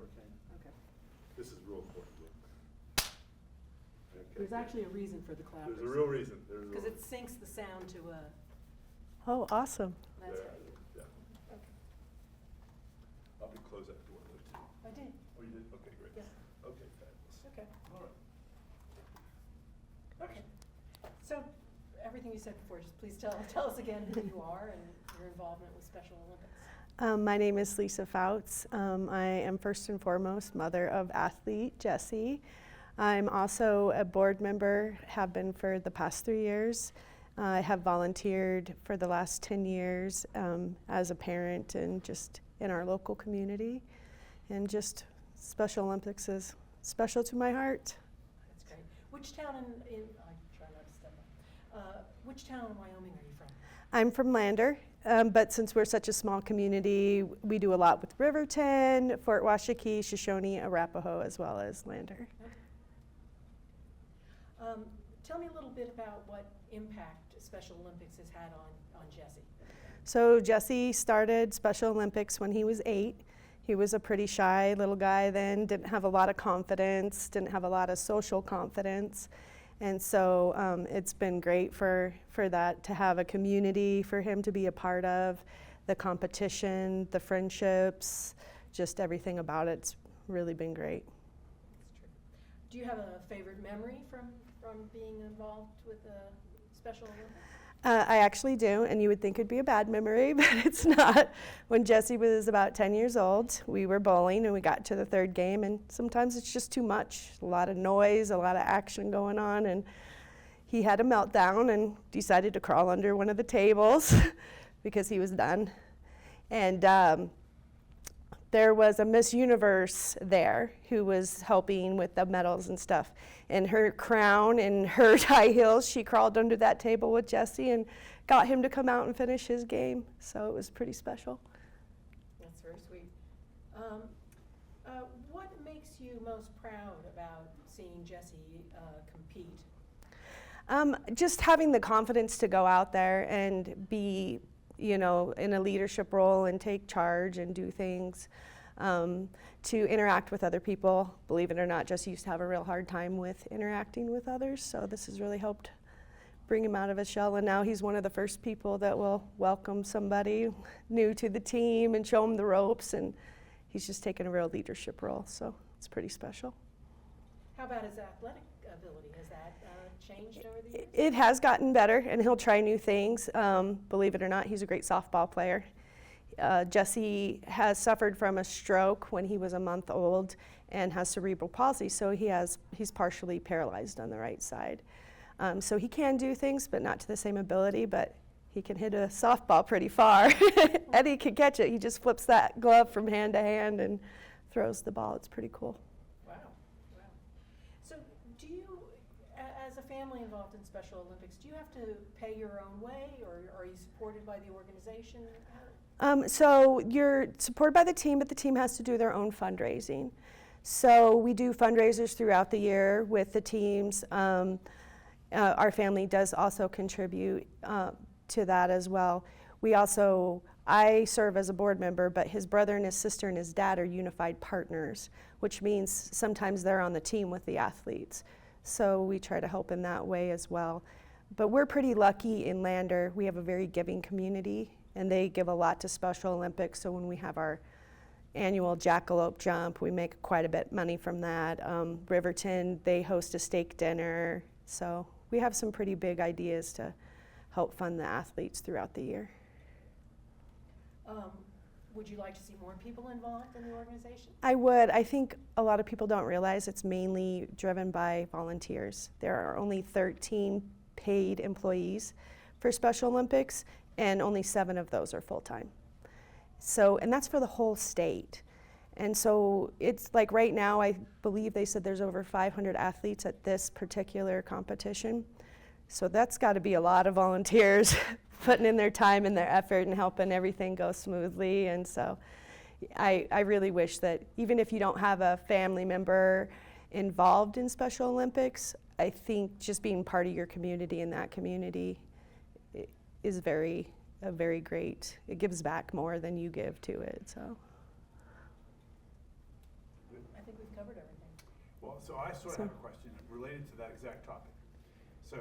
hurricane. Okay. This is real important. Okay. There's actually a reason for the clappers. There's a real reason. Because it syncs the sound to a. Oh, awesome. That's Yeah, how you. yeah. Okay. I'll be close that door though too. I did. Oh, you did? Okay, great. Yeah. Okay, fabulous. Okay. All right. Okay. So, everything you said before, just please tell us again who you are and your involvement with Special Olympics. My name is Lisa Foutz. I am first and foremost mother of athlete Jesse. I'm also a board member, have been for the past 3 years. I have volunteered for the last 10 years as a parent and just in our local community. And just Special Olympics is special to my heart. That's great. Which town in I try not to step up. Which town in Wyoming are you from? I'm from Lander, but since we're such a small community, we do a lot with Riverton, Fort Washakie, Shoshone, Arapahoe, as well as Lander. Okay. Tell me a little bit about what impact Special Olympics has had on Jesse. So Jesse started Special Olympics when he was 8. He was a pretty shy little guy then, didn't have a lot of confidence, didn't have a lot of social confidence. And so it's been great for that, to have a community for him to be a part of, the competition, the friendships, just everything about it's really been great. That's true. Do you have a favorite memory from being involved with Special Olympics? I actually do, and you would think it'd be a bad memory, but it's not. When Jesse was about 10 years old, we were bowling and we got to the 3rd game, and sometimes it's just too much. A lot of noise, a lot of action going on, and he had a meltdown and decided to crawl under one of the tables because he was done. And there was a Miss Universe there who was helping with the medals and stuff. In her crown and her high heels, she crawled under that table with Jesse and got him to come out and finish his game. So it was pretty special. That's very sweet. What makes you most proud about seeing Jesse compete? Just having the confidence to go out there and be, in a leadership role and take charge and do things, to interact with other people. Believe it or not, Jesse used to have a real hard time with interacting with others, so this has really helped bring him out of his shell, and now he's one of the first people that will welcome somebody new to the team and show him the ropes, and he's just taken a real leadership role, so it's pretty special. How about his athletic ability? Has that changed over the years? It has gotten better, and he'll try new things. Believe it or not, he's a great softball player. Jesse has suffered from a stroke when he was a month old and has cerebral palsy, so he's partially paralyzed on the right side. So he can do things, but not to the same ability, but he can hit a softball pretty far. Eddie can catch it. He just flips that glove from hand to hand and throws the ball. It's pretty cool. Wow. So do you, as a family involved in Special Olympics, do you have to pay your own way, or are you supported by the organization? So you're supported by the team, but the team has to do their own fundraising. So we do fundraisers throughout the year with the teams. Our family does also contribute to that as well. I serve as a board member, but his brother and his sister and his dad are unified partners, which means sometimes they're on the team with the athletes. So we try to help in that way as well. But we're pretty lucky in Lander. We have a very giving community, and they give a lot to Special Olympics. So when we have our annual jackalope jump, we make quite a bit of money from that. Riverton, they host a steak dinner. So we have some pretty big ideas to help fund the athletes throughout the year. Would you like to see more people involved in the organization? I would. I think a lot of people don't realize it's mainly driven by volunteers. There are only 13 paid employees for Special Olympics, and only 7 of those are full-time. So, and that's for the whole state. And so it's like right now, I believe they said there's over 500 athletes at this particular competition. So that's got to be a lot of volunteers putting in their time and their effort and helping everything go smoothly. And so I really wish that even if you don't have a family member involved in Special Olympics, I think just being part of your community and that community is very great. It gives back more than you give to it. So. think we've covered everything. Well, so I sort of have a question related to that exact topic. So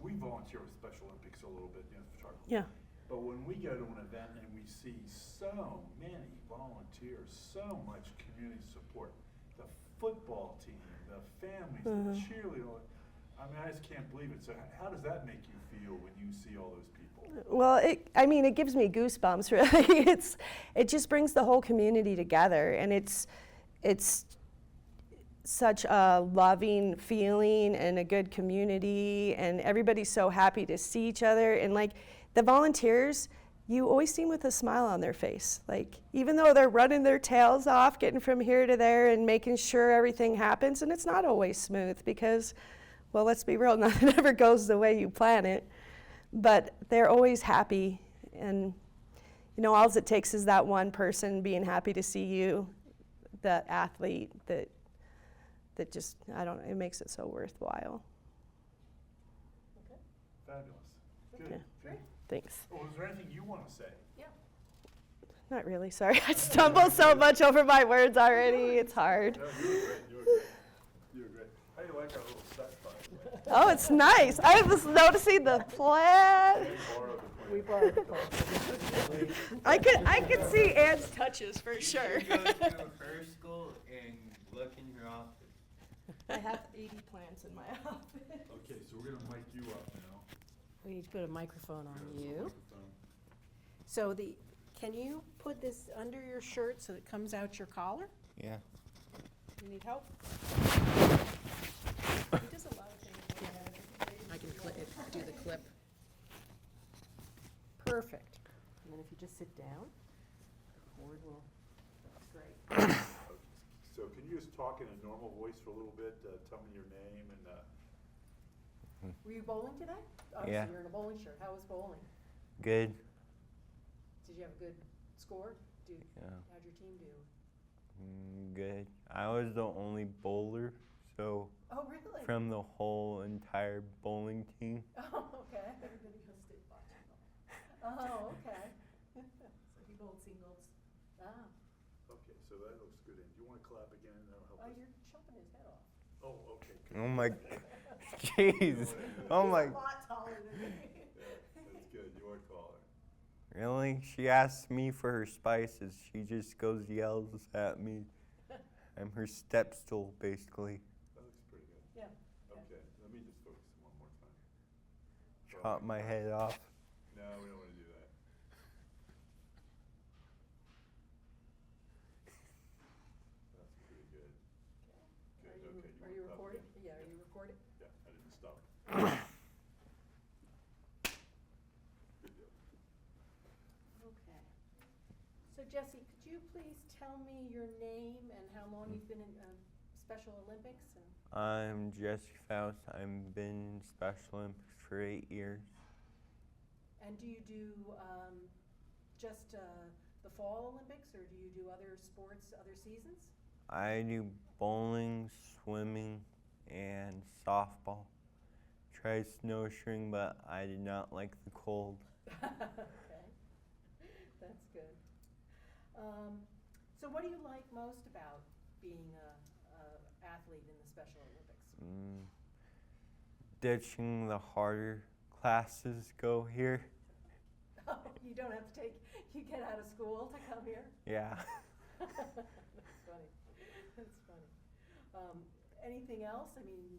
we volunteer with Special Olympics a little bit, photography. Yeah. But when we go to an event and we see so many volunteers, so much community support, the football team, the families, the cheerleaders, I mean, I just can't believe it. So how does that make you feel when you see all those people? Well, it gives me goosebumps, really. It just brings the whole community together, and it's such a loving feeling and a good community, and everybody's so happy to see each other. And like the volunteers, you always see them with a smile on their face. Like, even though they're running their tails off, getting from here to there and making sure everything happens, and it's not always smooth because, well, let's be real, nothing ever goes the way you plan it. But they're always happy, and all it takes is that one person being happy to see you, the athlete, that just, it makes it so worthwhile. Okay, Fabulous. Good. Yeah. great. Thanks. Well, is there anything you want to say? Yeah. Not really, sorry. I stumble so much over my words already. It's hard. No, you were great. You were great. You were great. How do you like our little set, by the way? Oh, it's nice. I was noticing the plaid. We borrowed the plan. I could see Anne's touches for sure. You should go to her school and look in her office. I have 80 plants in my office. Okay, so we're gonna mic you up now. We need to put a microphone on There's a you. microphone. So can you put this under your shirt so it comes out your collar? Yeah. You need help? He does a lot of things. I can do the clip. Perfect. And then if you just sit down, the cord will, that's great. Okay, so can you just talk in a normal voice for a little bit? Tell me your name and, Were you bowling today? Yeah. Obviously, you're in a bowling shirt. How was bowling? Good. Did you have a good score? Yeah. How'd your team do? Good. I was the only bowler, so Oh, really? from the whole entire bowling team. Oh, okay. Everybody goes to watching. Oh, okay. So he bowled singles. Ah, okay, so that looks good. And do you want to clap again? That'll help oh, us. you're chopping his head off. Oh, okay. good. Oh my, jeez. Oh my, He's a lot taller than me. Yeah, that's good. You are taller. really? She asks me for her spices. She just goes yells at me. I'm her step stool, basically. That looks pretty good. Yeah. Okay, let me just focus one more time. Chop my head off. No, we don't want to do that. That's pretty good. Good, okay. Are you want to clap recording? again? Yeah, are you recording? Yeah, I didn't stop. Good deal. Okay. So Jesse, could you please tell me your name and how long you've been in Special Olympics? And I'm Jesse Foutz. I've been in Special Olympics for 8 years. do you do just the Fall Olympics, or do you do other sports, other seasons? I do bowling, swimming, and softball. Tried snowshoeing, but I did not like the cold. Okay, that's good. So what do you like most about being a athlete in the Special Olympics? Ditching the harder classes, go here. Oh, you don't have to you get out of school to come here? Yeah. That's funny. That's funny. Anything else? I mean,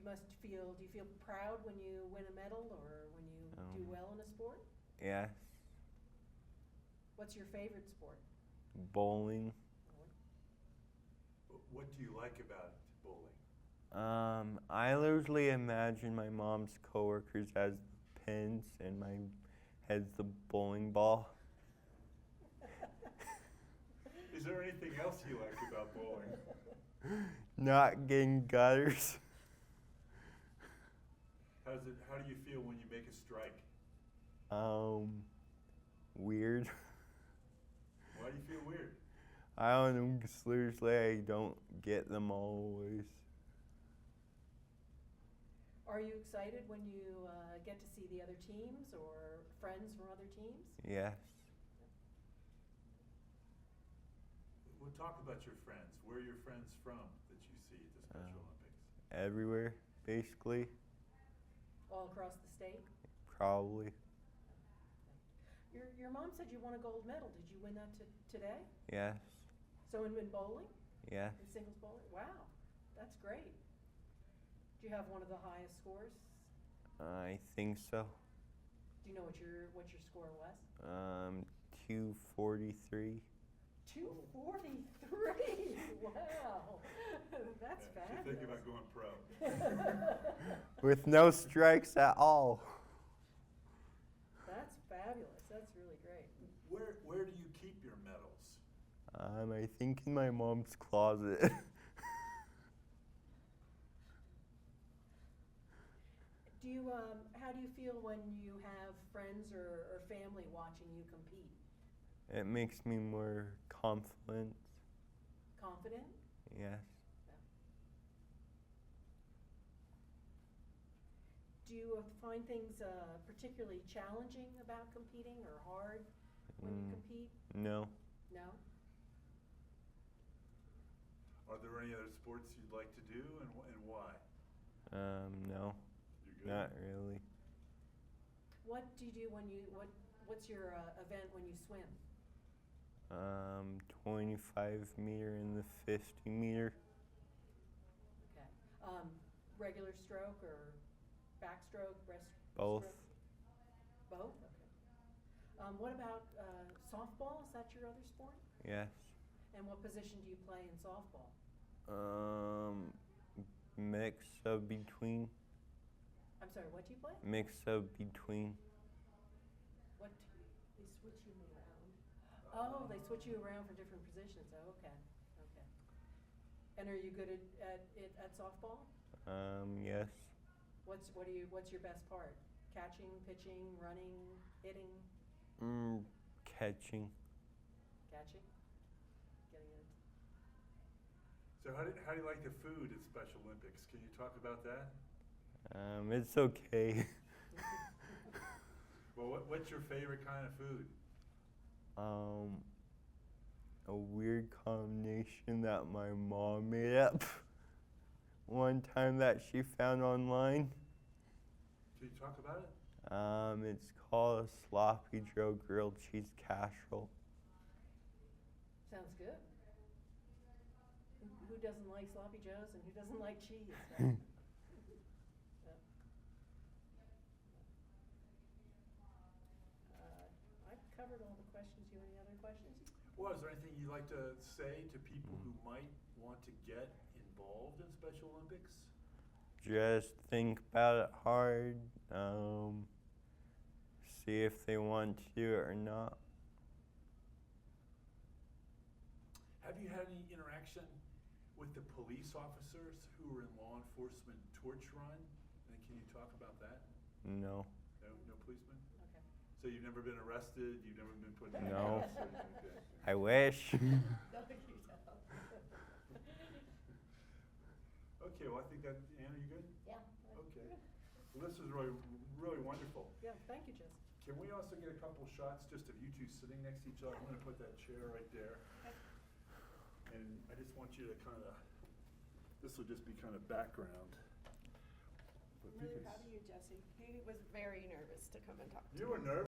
do you feel proud when you win a medal or when you do well in a sport? Yes. What's your favorite sport? Bowling. What do you like about bowling? I literally imagine my mom's coworkers as pins and my head's the bowling ball. Is there anything else you like about bowling? Not getting gutters. How do you feel when you make a strike? Weird. Why do you feel weird? I don't know, 'cause seriously, I don't get them always. Are you excited when you get to see the other teams or friends from other teams? Yes. What Well, talk about your friends. Where are your friends from that you see at the Special Olympics? Everywhere, basically, All across the state? probably. Your mom said you won a gold medal. Did you win that today? Yes, So in bowling? yes. In singles bowling? Wow, that's great. Do you have one of the highest scores? I think so. Do you know what your score was? 243. 243. Wow, that's She's fabulous. thinking about going pro. With no strikes at all. That's fabulous. That's really great. Where do you keep your medals? I think in my mom's closet. Do you how do you feel when you have friends or family watching you compete? It makes me more confident. Confident? Yes. Do you find things particularly challenging about competing or hard when you compete? No. No? Are there any other sports you'd like to do, and why? No. You're good? Not really. What do you do when you what's your event when you swim? 25 meter and the 50 meter. Okay. Regular stroke or backstroke, breaststroke? Both. Both? Okay. What about softball? Is that your other sport? Yes. And what position do you play in softball? Mix of between. I'm sorry, what do you play? Mix of between. What they switch you around? Oh, they switch you around for different positions. Oh, okay. Okay. And are you good at softball? Yes. What's your best part? Catching, pitching, running, hitting, Catching. catching? Getting it. So how do you like the food at Special Olympics? Can you talk about that? It's okay. Well, what's your favorite kind of food? A weird combination that my mom made up one time that she found online. Can you talk about it? It's called a sloppy Joe grilled cheese casserole. Sounds good. Who doesn't like sloppy joes and who doesn't like cheese? Right? I've covered all the questions. You have any other questions? Well, is there anything you'd like to say to people who might want to get involved in Special Olympics? Just think about it hard. See if they want to do it or not. Have you had any interaction with the police officers who were in law enforcement torch run? And can you talk about that? No. No policemen? Okay. So you've never been arrested? You've never been put in No. handcuffs? Okay. I wish. No, you don't. Okay, well, I think that, Anna, you good? Yeah. Okay. Well, this is really wonderful. Yeah, thank you, Jess. Can we also get a couple shots just of you two sitting next to each other? I'm gonna put that chair right there. And I just want you to this will just be kind of background. But I'm really because proud of you, Jesse. He was very nervous to come and talk to you me. were nervous?